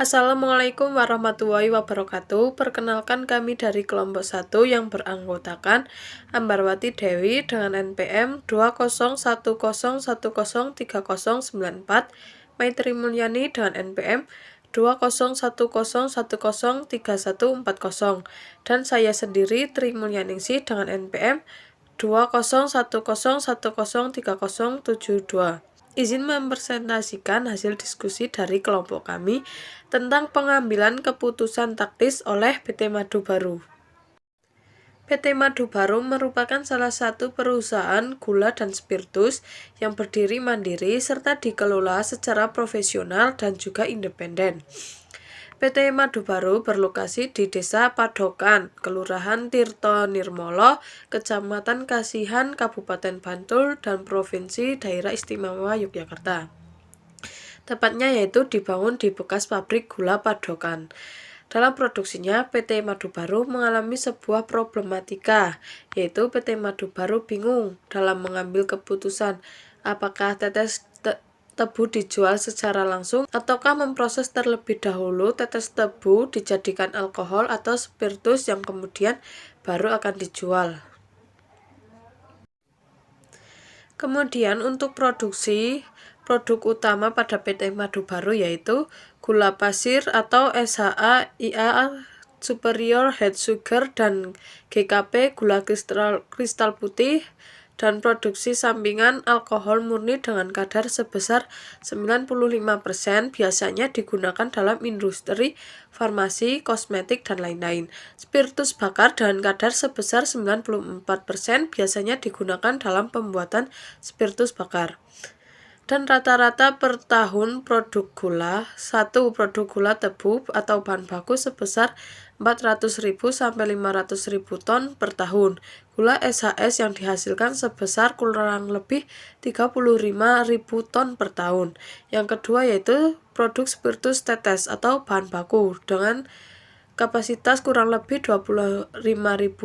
Assalamualaikum warahmatullahi wabarakatuh. Perkenalkan kami dari kelompok 1 yang beranggotakan Ambarwati Dewi dengan NPM 20101013094, Maitri Mulyani dengan NPM 20101013140, dan saya sendiri Tri Mulyaningsih dengan NPM 20101013072. Izin mempresentasikan hasil diskusi dari kelompok kami tentang pengambilan keputusan taktis oleh PT Madu Baru. PT Madu Baru merupakan salah satu perusahaan gula dan spiritus yang berdiri mandiri serta dikelola secara profesional dan juga independen. PT Madu Baru berlokasi di Desa Padokan, Kelurahan Tirto Nirmolo, Kecamatan Kasihan, Kabupaten Bantul, dan Provinsi Daerah Istimewa Yogyakarta. Tepatnya yaitu dibangun di bekas pabrik gula Padokan. Dalam produksinya, PT Madu Baru mengalami sebuah problematika, yaitu PT Madu Baru bingung dalam mengambil keputusan apakah tetes tebu dijual secara langsung ataukah memproses terlebih dahulu tetes tebu dijadikan alkohol atau spiritus yang kemudian baru akan dijual. Kemudian untuk produk utama pada PT Madu Baru yaitu gula pasir atau SHA, IA Superior Head Sugar, dan GKP gula kristal putih, dan produksi sampingan alkohol murni dengan kadar sebesar 95% biasanya digunakan dalam industri farmasi, kosmetik, dan lain-lain. Spiritus bakar dengan kadar sebesar 94% biasanya digunakan dalam pembuatan spiritus bakar. Dan rata-rata per tahun produk gula tebu atau bahan baku sebesar 400.000 sampai 500.000 ton per tahun. Gula SHS yang dihasilkan sebesar kurang lebih 35.000 ton per tahun. Yang kedua yaitu produk spiritus tetes atau bahan baku dengan kapasitas kurang lebih 25.000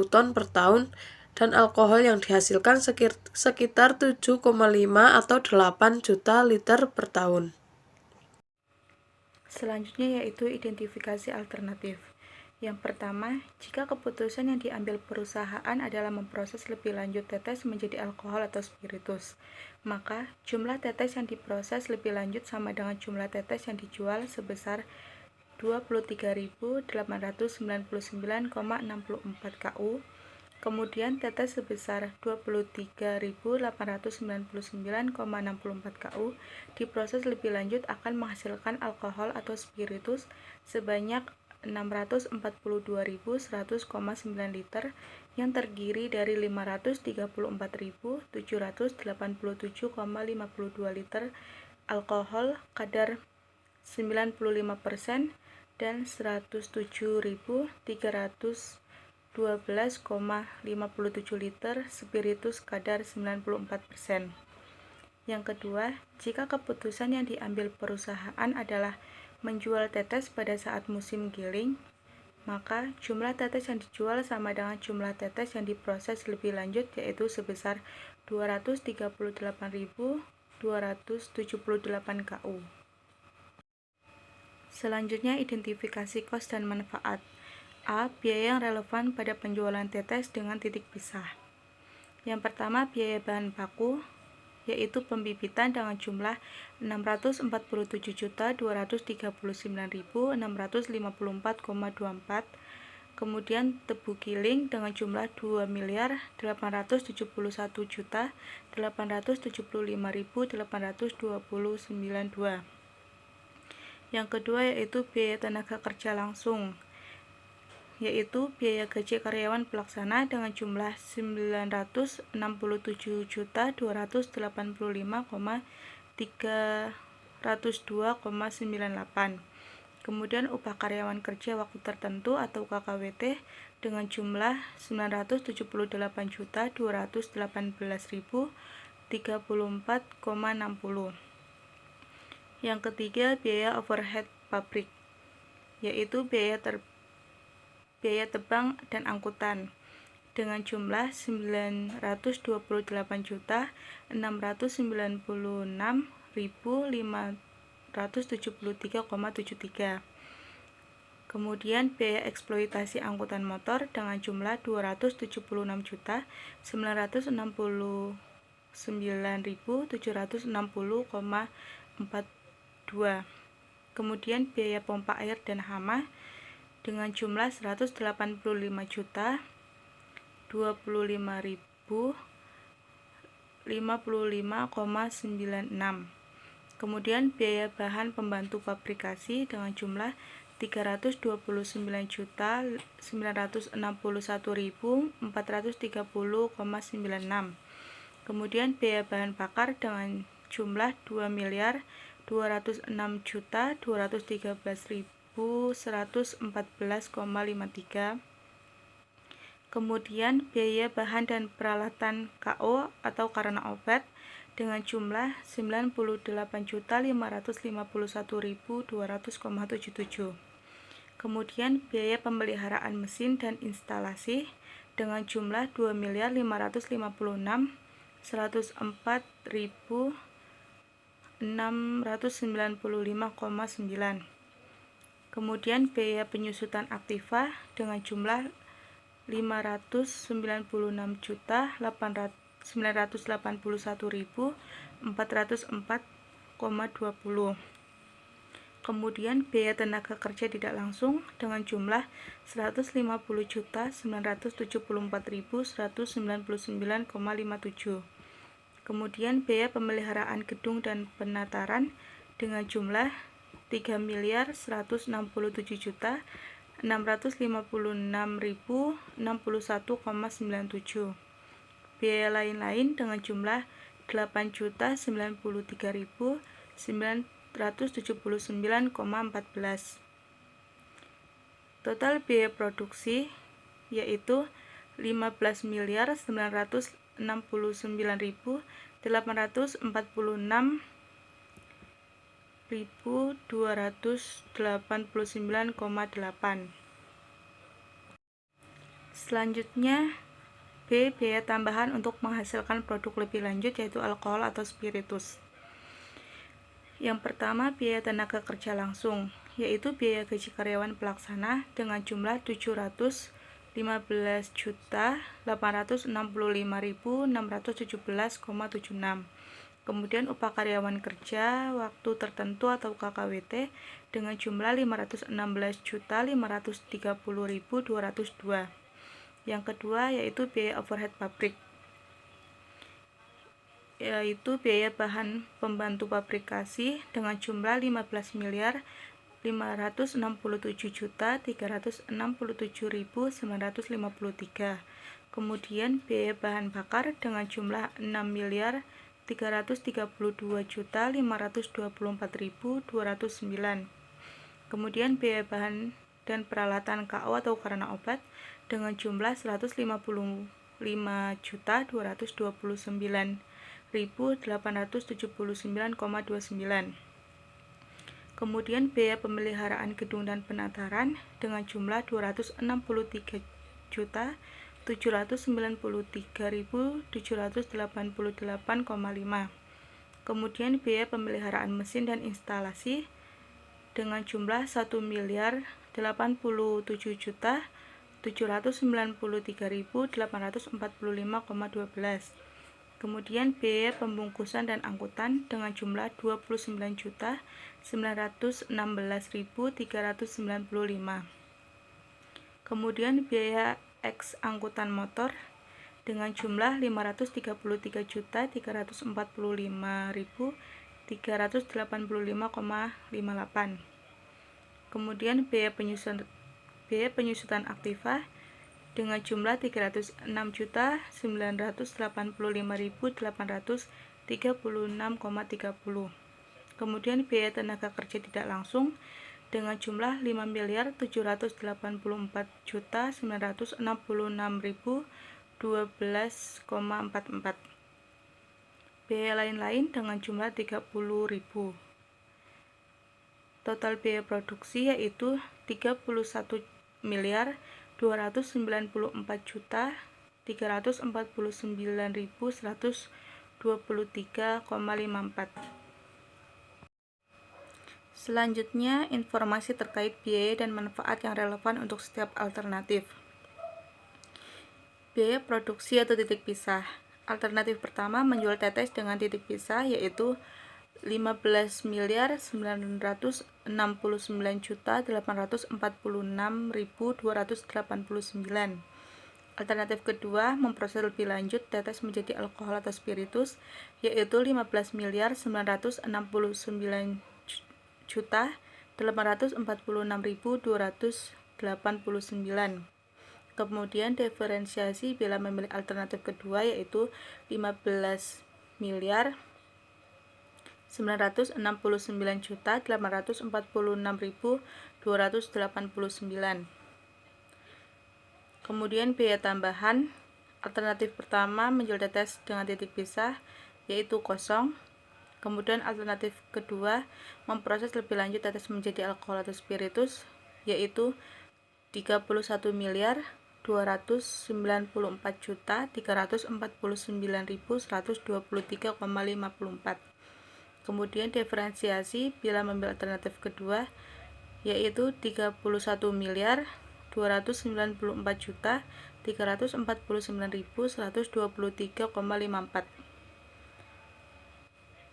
ton per tahun, dan alkohol yang dihasilkan sekitar 7,5 atau 8 juta liter per tahun. Selanjutnya yaitu identifikasi alternatif. Yang pertama, jika keputusan yang diambil perusahaan adalah memproses lebih lanjut tetes menjadi alkohol atau spiritus, maka jumlah tetes yang diproses lebih lanjut sama dengan jumlah tetes yang dijual sebesar 23.899,64 KU. Kemudian tetes sebesar 23.899,64 KU diproses lebih lanjut akan menghasilkan alkohol atau spiritus sebanyak 642.100,9 liter yang terdiri dari 534.787,52 liter alkohol kadar 95% dan 107.312,57 liter spiritus kadar 94%. Yang kedua, jika keputusan yang diambil perusahaan adalah menjual tetes pada saat musim giling, maka jumlah tetes yang dijual sama dengan jumlah tetes yang diproses lebih lanjut yaitu sebesar 238.278 KU. Selanjutnya identifikasi kos dan manfaat. A. Biaya yang relevan pada penjualan tetes dengan titik pisah. Yang pertama, biaya bahan baku, yaitu pembibitan dengan jumlah 649.654,24. Kemudian tebu giling dengan jumlah 2.871.875.829. Yang kedua yaitu biaya tenaga kerja langsung, yaitu biaya gaji karyawan pelaksana dengan jumlah 967.288,302,98. Kemudian upah karyawan kerja waktu tertentu atau KKWT dengan jumlah 978.218.034,60. Yang ketiga, biaya overhead pabrik, yaitu biaya tebang dan angkutan dengan jumlah 928.696.573,73. Kemudian biaya eksploitasi angkutan motor dengan jumlah 276.960,42. Kemudian biaya pompa air dan hama dengan jumlah 185.055,96. Kemudian biaya bahan pembantu fabrikasi dengan jumlah 329.961.430,96. Kemudian biaya bahan bakar dengan jumlah 2.213.114,53. Kemudian biaya bahan dan peralatan KO atau karena obat dengan jumlah 98.551.200,77. Kemudian biaya pemeliharaan mesin dan instalasi dengan jumlah 2.556.104.695,9. Kemudian biaya penyusutan aktiva dengan jumlah 596.981.404,20. Kemudian biaya tenaga kerja tidak langsung dengan jumlah 150.974.199,57. Kemudian biaya pemeliharaan gedung dan penataran dengan jumlah 3.167.656.061,97. Biaya lain-lain dengan jumlah 8.093.979,14. Total biaya produksi yaitu 15.969.289,8. Selanjutnya B. Biaya tambahan untuk menghasilkan produk lebih lanjut yaitu alkohol atau spiritus. Yang pertama, biaya tenaga kerja langsung, yaitu biaya gaji karyawan pelaksana dengan jumlah 715.865.617,76. Kemudian upah karyawan kerja waktu tertentu atau KKWT dengan jumlah 516.530.202. Yang kedua yaitu biaya overhead pabrik, yaitu biaya bahan pembantu fabrikasi dengan jumlah 15.537.367.953. Kemudian biaya bahan bakar dengan jumlah 6.332.524.209. Kemudian biaya bahan dan peralatan KO atau karena obat dengan jumlah 155.529.879,29. Kemudian biaya pemeliharaan gedung dan penataran dengan jumlah 263.793.788,5. Kemudian biaya pemeliharaan mesin dan instalasi dengan jumlah 1.087.793.845,12. Kemudian biaya pembungkusan dan angkutan dengan jumlah 29.916.395. Kemudian biaya X angkutan motor dengan jumlah 533.345.385,58. Kemudian biaya penyusutan aktiva dengan jumlah 306.985.836,30. Kemudian biaya tenaga kerja tidak langsung dengan jumlah 5.784.966.012,44. Biaya lain-lain dengan jumlah 30.000. Total biaya produksi yaitu 31.294.349.123,54. Selanjutnya, informasi terkait biaya dan manfaat yang relevan untuk setiap alternatif. Biaya produksi atau titik pisah. Alternatif pertama menjual tetes dengan titik pisah yaitu 15.999.846.289. Alternatif kedua memproses lebih lanjut tetes menjadi alkohol atau spiritus yaitu 15.949.846.289. Kemudian diferensiasi bila memilih alternatif kedua yaitu 15.999.846.289. Kemudian biaya tambahan. Alternatif pertama menjual tetes dengan titik pisah yaitu kosong. Kemudian alternatif kedua memproses lebih lanjut tetes menjadi alkohol atau spiritus yaitu 31.294.349.123,54. Kemudian diferensiasi bila memilih alternatif kedua yaitu 31.294.349.123,54.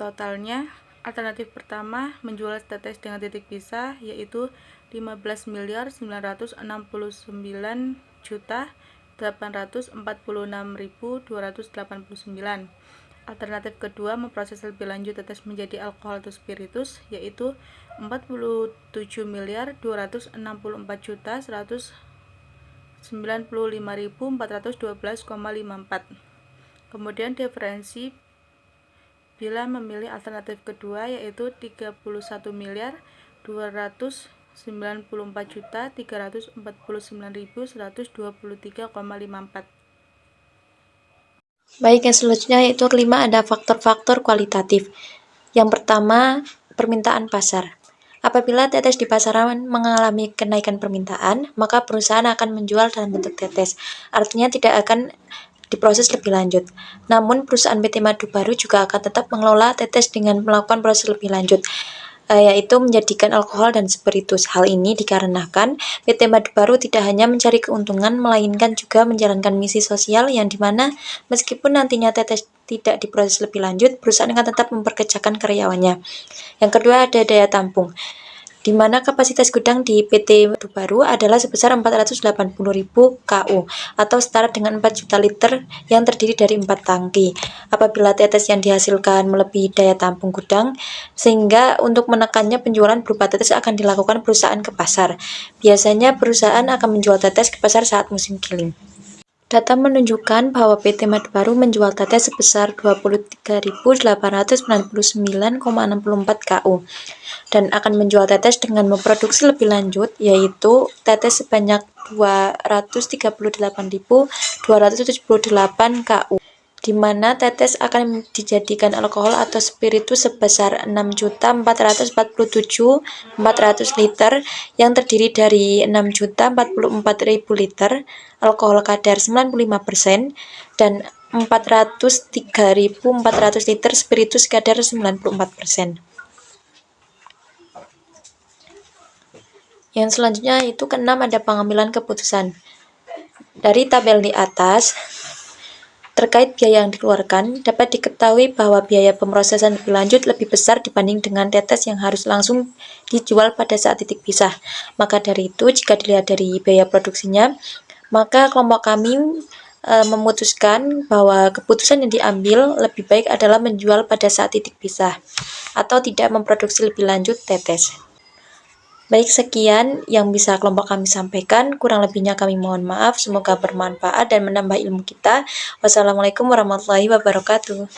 Totalnya, alternatif pertama menjual tetes dengan titik pisah yaitu 15.999.846.289. Alternatif kedua memproses lebih lanjut tetes menjadi alkohol atau spiritus yaitu 47.294.195.412,54. Kemudian diferensi bila memilih alternatif kedua yaitu 31.294.349.123,54. Baik, yang selanjutnya yaitu kelima ada faktor-faktor kualitatif. Yang pertama, permintaan pasar. Apabila tetes di pasaran mengalami kenaikan permintaan, maka perusahaan akan menjual dalam bentuk tetes. Artinya tidak akan diproses lebih lanjut. Namun, perusahaan PT Madu Baru juga akan tetap mengelola tetes dengan melakukan proses lebih lanjut, yaitu menjadikan alkohol dan spiritus. Hal ini dikarenakan PT Madu Baru tidak hanya mencari keuntungan, melainkan juga menjalankan misi sosial yang dimana meskipun nantinya tetes tidak diproses lebih lanjut, perusahaan akan tetap memperkerjakan karyawannya. Yang kedua ada daya tampung, di mana kapasitas gudang di PT Madu Baru adalah sebesar 480.000 KU atau setara dengan 4 juta liter yang terdiri dari 4 tangki. Apabila tetes yang dihasilkan melebihi daya tampung gudang, sehingga untuk menekannya penjualan berupa tetes akan dilakukan perusahaan ke pasar. Biasanya perusahaan akan menjual tetes ke pasar saat musim giling. Data menunjukkan bahwa PT Madu Baru menjual tetes sebesar 23.899,64 KU dan akan menjual tetes dengan memproduksi lebih lanjut, yaitu tetes sebanyak 238.278 KU, di mana tetes akan dijadikan alkohol atau spiritus sebesar 6.447.400 liter yang terdiri dari 6.044.000 liter alkohol kadar 95% dan 403.400 liter spiritus kadar 94%. Yang selanjutnya itu keenam ada pengambilan keputusan. Dari tabel di atas, terkait biaya yang dikeluarkan, dapat diketahui bahwa biaya pemrosesan lebih lanjut lebih besar dibanding dengan tetes yang harus langsung dijual pada saat titik pisah. Maka dari itu, jika dilihat dari biaya produksinya, maka kelompok kami memutuskan bahwa keputusan yang diambil lebih baik adalah menjual pada saat titik pisah atau tidak memproduksi lebih lanjut tetes. Baik, sekian yang bisa kelompok kami sampaikan. Kurang lebihnya kami mohon maaf. Semoga bermanfaat dan menambah ilmu kita. Wassalamualaikum warahmatullahi wabarakatuh.